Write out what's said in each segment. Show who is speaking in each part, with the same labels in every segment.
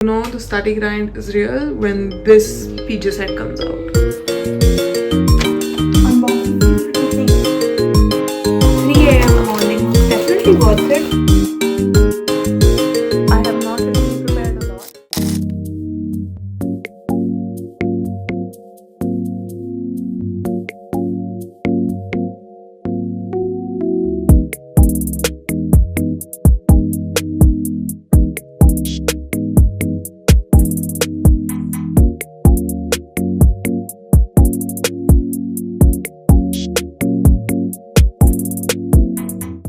Speaker 1: You know the study grind is real when this PJ set comes out.
Speaker 2: Unboxing 3 a.m. in the morning. Definitely worth it. I have not really prepared a lot.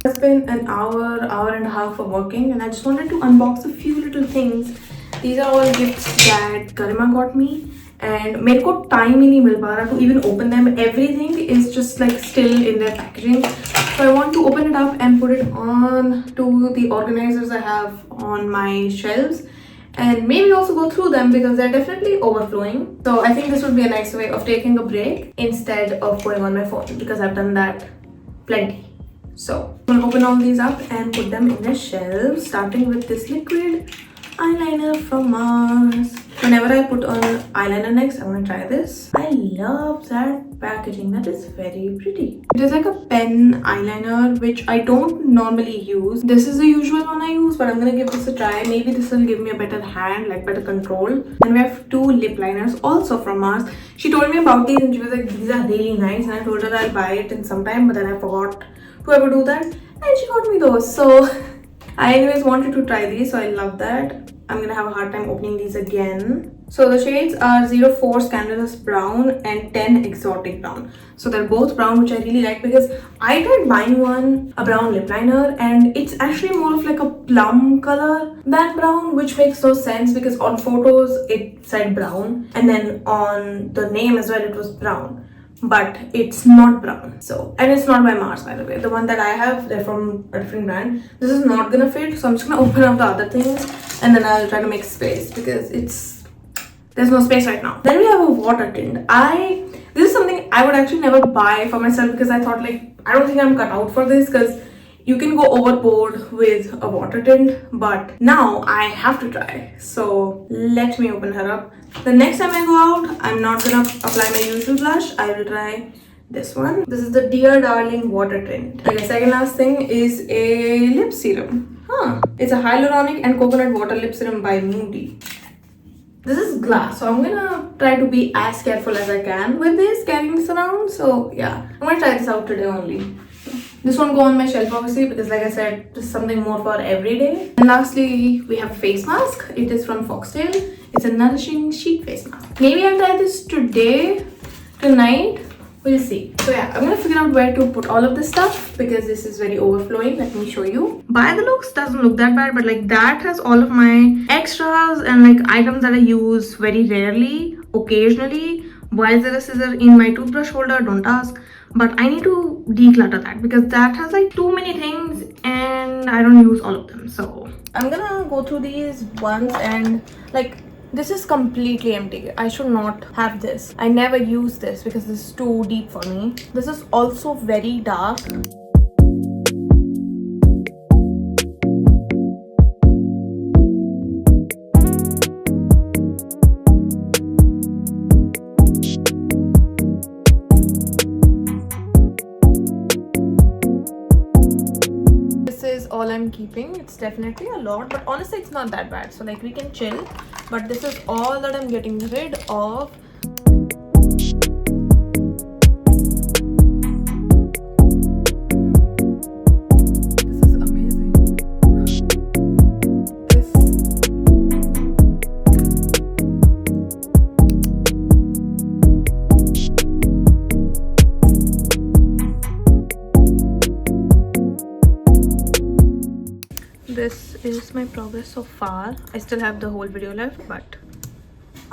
Speaker 2: It's been an hour and a half of working, and I just wanted to unbox a few little things. These are all gifts that Garima got me, and मेरे को time ही नहीं मिल पा रहा to even open them. Everything is just like still in their packaging, so I want to open it up and put it on to the organizers I have on my shelves, and maybe also go through them because they're definitely overflowing. So I think this would be a nice way of taking a break instead of going on my phone, because I've done that plenty. So I'm gonna open all these up and put them in the shelves, starting with this liquid eyeliner from Mars. Whenever I put on eyeliner next, I want to try this. I love that packaging. That is very pretty. It is like a pen eyeliner, which I don't normally use. This is the usual one I use, but I'm gonna give this a try. Maybe this will give me a better hand, like better control. And we have two lip liners also from Mars. She told me about these and she was like, these are really nice, and I told her I'll buy it in some time, but then I forgot to ever do that, and she got me those. So I anyways wanted to try these, so I love that. I'm gonna have a hard time opening these again. So the shades are 04 Scandalous Brown and 10 Exotic Brown. So they're both brown, which I really like because I tried buying a brown lip liner, and it's actually more of like a plum color than brown, which makes no sense because on photos it said brown, and then on the name as well it was brown. But it's not brown. So, and it's not by Mars, by the way. The one that I have, they're from a different brand. This is not gonna fit, so I'm just gonna open up the other things and then I'll try to make space because there's no space right now. Then we have a water tint. This is something I would actually never buy for myself because I thought, like, I don't think I'm cut out for this because you can go overboard with a water tint, but now I have to try. So let me open her up. The next time I go out, I'm not gonna apply my usual blush. I will try this one. This is the Dear Darling water tint. Okay, second last thing is a lip serum. It's a hyaluronic and coconut water lip serum by Moody. This is glass, so I'm gonna try to be as careful as I can with this, carrying this around. So yeah, I'm gonna try this out today only. This won't go on my shelf obviously because, like I said, this is something more for every day. And lastly, we have a face mask. It is from Foxtail. It's a nourishing sheet face mask. Maybe I'll try this tonight. We'll see. So yeah, I'm gonna figure out where to put all of this stuff because this is very overflowing. Let me show you. By the looks, doesn't look that bad, but like that has all of my extras and like items that I use very rarely, occasionally. Why is there a scissor in my toothbrush holder? Don't ask. But I need to declutter that because that has like too many things and I don't use all of them. So I'm gonna go through these once, and like this is completely empty. I should not have this. I never use this because this is too deep for me. This is also very dark. All I'm keeping. It's definitely a lot, but honestly it's not that bad, so like we can chill. But this is all that I'm getting rid of. This is amazing. This is my progress so far. I still have the whole video left, but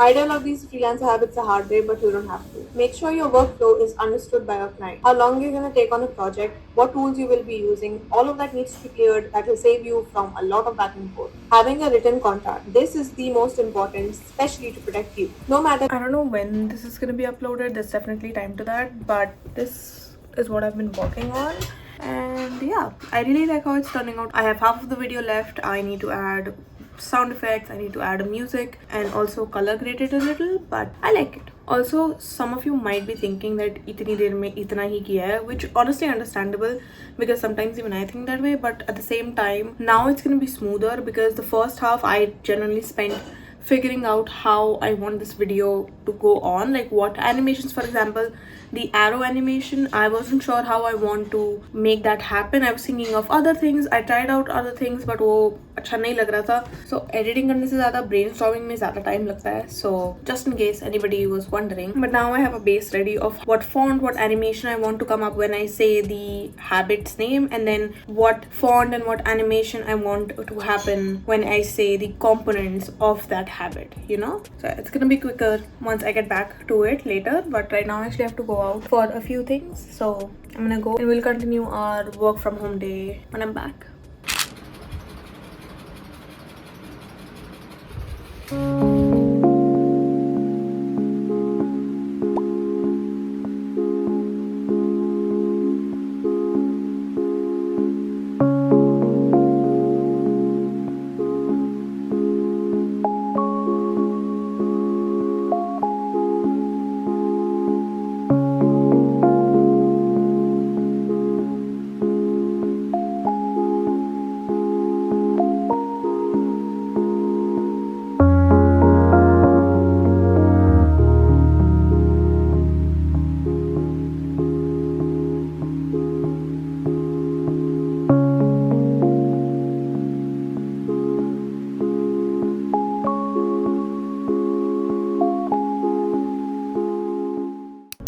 Speaker 3: Idea of these freelancer habits a hard way, but you don't have to. Make sure your workflow is understood by your client. How long you're going to take on a project, what tools you will be using, all of that needs to be cleared. That will save you from a lot of back and forth. Having a written contract. This is the most important, especially to protect you. No matter.
Speaker 2: I don't know when this is going to be uploaded. There's definitely time to that, but this is what I've been working on. And yeah, I really like how it's turning out. I have half of the video left. I need to add sound effects, I need to add a music, and also color grade it a little, but I like it. Also, some of you might be thinking that itni der mein itna hi kiya hai, which honestly understandable because sometimes even I think that way, but at the same time now it's gonna be smoother because the first half I generally spent figuring out how I want this video to go on, like what animations, for example the arrow animation, I wasn't sure how I want to make that happen. I was thinking of other things, I tried out other things, but वो अच्छा नहीं लग रहा था. So editing करने से ज़्यादा brainstorming में ज़्यादा time लगता है. So just in case anybody was wondering, but now I have a base ready of what font, what animation I want to come up when I say the habit's name, and then what font and what animation I want to happen when I say the components of that habit, you know. So it's gonna be quicker once I get back to it later, but right now I actually have to go out for a few things, so I'm gonna go and we'll continue our work from home day when I'm back.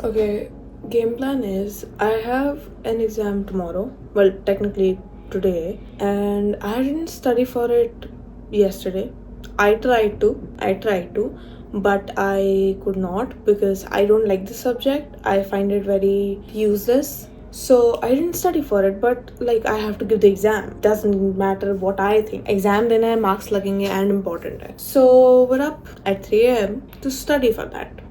Speaker 2: Okay, game plan is I have an exam tomorrow. Well, technically today, and I didn't study for it yesterday. I tried to, but I could not because I don't like the subject. I find it very useless. So I didn't study for it, but like I have to give the exam. Doesn't matter what I think. Exam देना है, marks लगेंगे and important है. So we're up at 3 a.m. to study for that.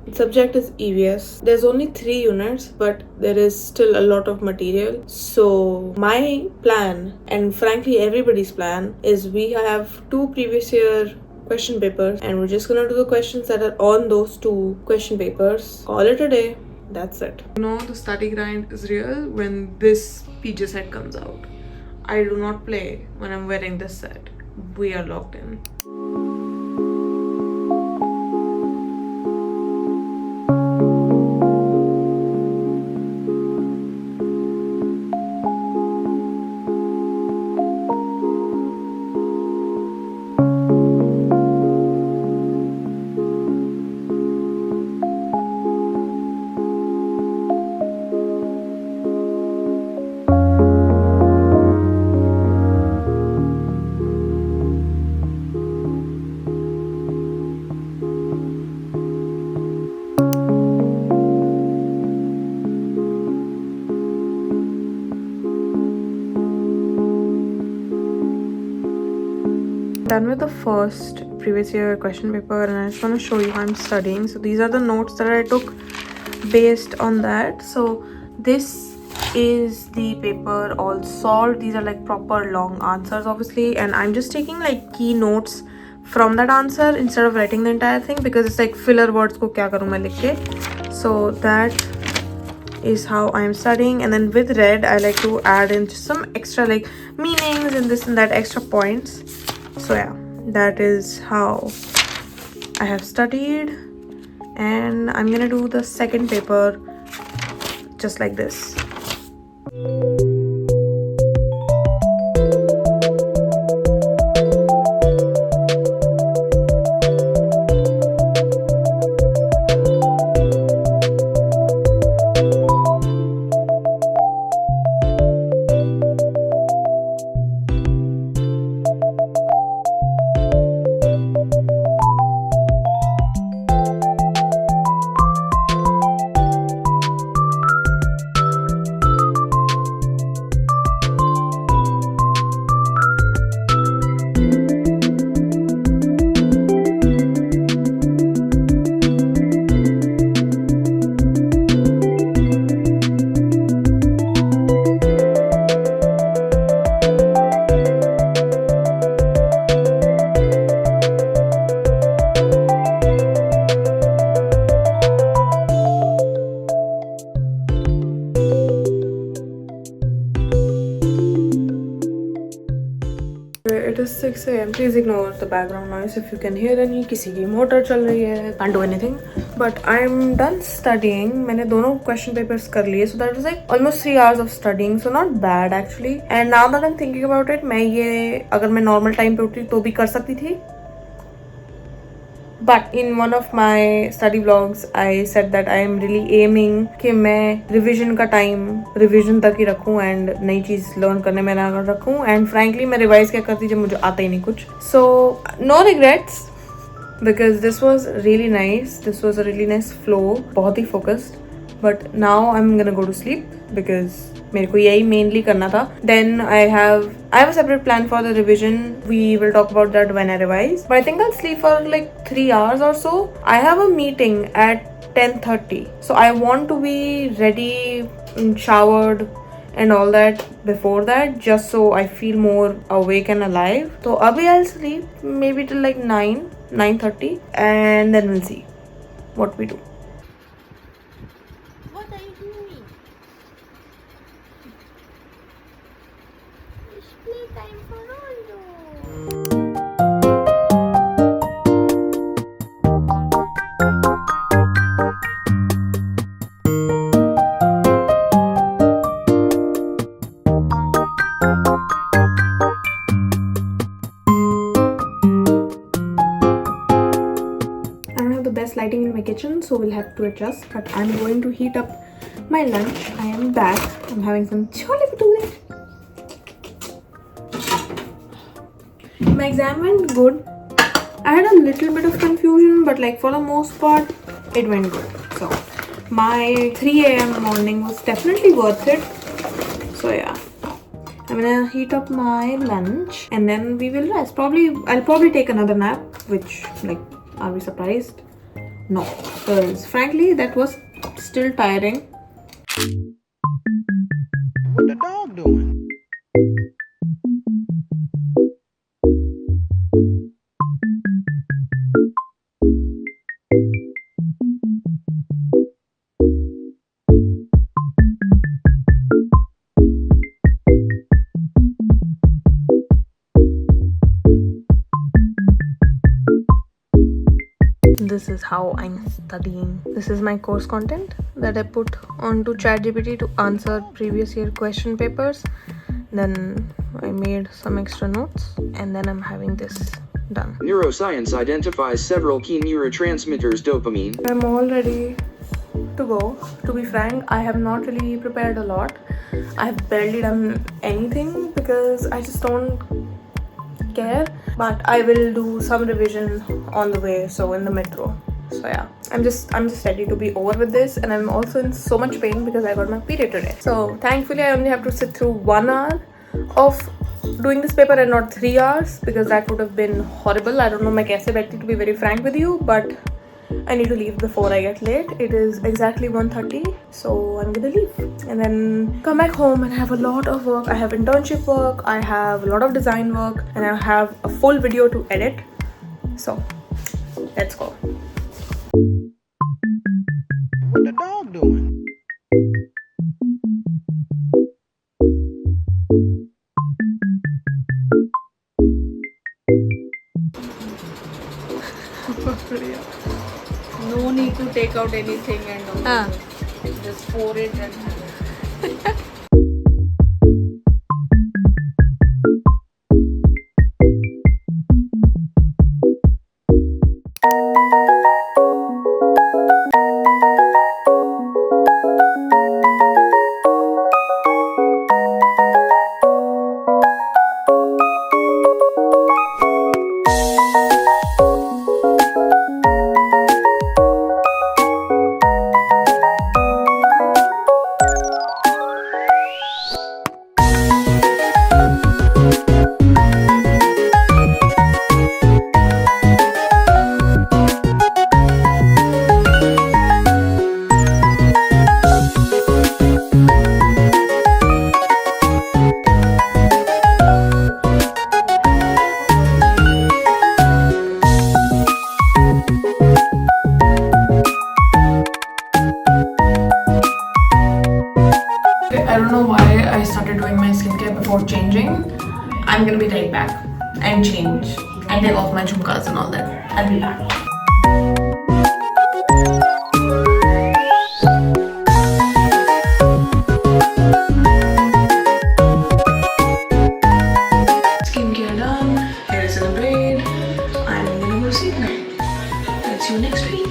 Speaker 2: The subject is EVS. There's only 3 units, but there is still a lot of material. So my plan, and frankly everybody's plan, is we have 2 previous year question papers and we're just gonna do the questions that are on those 2 question papers. Call it a day. That's it.
Speaker 1: You know, the study grind is real when this PJ set comes out. I do not play when I'm wearing this set. We are locked in. Done with the first previous year question paper, and I just want to show you how I'm studying. So these are the notes that I took based on that. So this is the paper all solved. These are like proper long answers obviously, and I'm just taking like key notes from that answer instead of writing the entire thing because it's like filler words ko kya karu main likh ke. So that is how I'm studying, and then with red I like to add in just some extra like meanings and this and that extra points. So yeah, that is how I have studied, and I'm gonna do the second paper just like this. 6 a.m. Please ignore the background noise if you can hear any. किसी की motor चल रही है. Can't do anything. But I'm done studying. मैंने दोनों question papers कर लिए. So that was like almost 3 hours of studying. So not bad actually. And now that I'm thinking about it, मैं ये अगर मैं normal time पे उठी तो भी कर सकती थी. But in one of my study vlogs, I said that I am really aiming कि मैं revision का time revision तक ही रखूँ and नई चीज़ learn करने में ना रखूँ. And frankly मैं revise क्या करती जब मुझे आता ही नहीं कुछ. So no regrets because this was really nice. This was a really nice flow. बहुत ही focused. But now I'm gonna go to sleep because मेरे को यही mainly करना था. Then I have a separate plan for the revision. We will talk about that when I revise. But I think I'll sleep for like 3 hours or so. I have a meeting at 10:30. So I want to be ready, showered and all that before that just so I feel more awake and alive. So abhi I'll sleep maybe till like 9:30 and then we'll see what we do.
Speaker 4: What are you doing? It's playtime for Rondo.
Speaker 1: I don't have the best lighting in my kitchen, so we'll have to adjust. But I'm going to heat up my lunch. I am back. I'm having some chole bhature. My exam went good. I had a little bit of confusion, but like for the most part, it went good. So my 3 a.m. morning was definitely worth it. So yeah. I'm gonna heat up my lunch and then we will rest. I'll probably take another nap, which like, are we surprised? No, because frankly that was still tiring.
Speaker 5: What the dog doing?
Speaker 1: This is how I'm studying. This is my course content that I put onto ChatGPT to answer previous year question papers. Then I made some extra notes and then I'm having this done.
Speaker 6: Neuroscience identifies several key neurotransmitters dopamine.
Speaker 1: I'm all ready to go. To be frank, I have not really prepared a lot. I've barely done anything because I just don't care. But I will do some revision on the way, so in the metro. So yeah, I'm just ready to be over with this, and I'm also in so much pain because I got my period today. So thankfully I only have to sit through 1 hour of doing this paper and not 3 hours because that would have been horrible. I don't know मैं कैसे बैठती, to be very frank with you, but I need to leave before I get late. It is exactly 1:30, so I'm gonna leave and then come back home and have a lot of work. I have internship work, I have a lot of design work, and I have a full video to edit. So let's go.
Speaker 5: What the dog doing?
Speaker 4: No need to take out anything and all. Just pour it and
Speaker 2: I don't know why I started doing my skincare before changing. I'm gonna be right back. and change and take off my jhumkas and all that. I'll be back. Skincare done, hair is in a braid. I'm gonna go sleep now. I'll see you next week.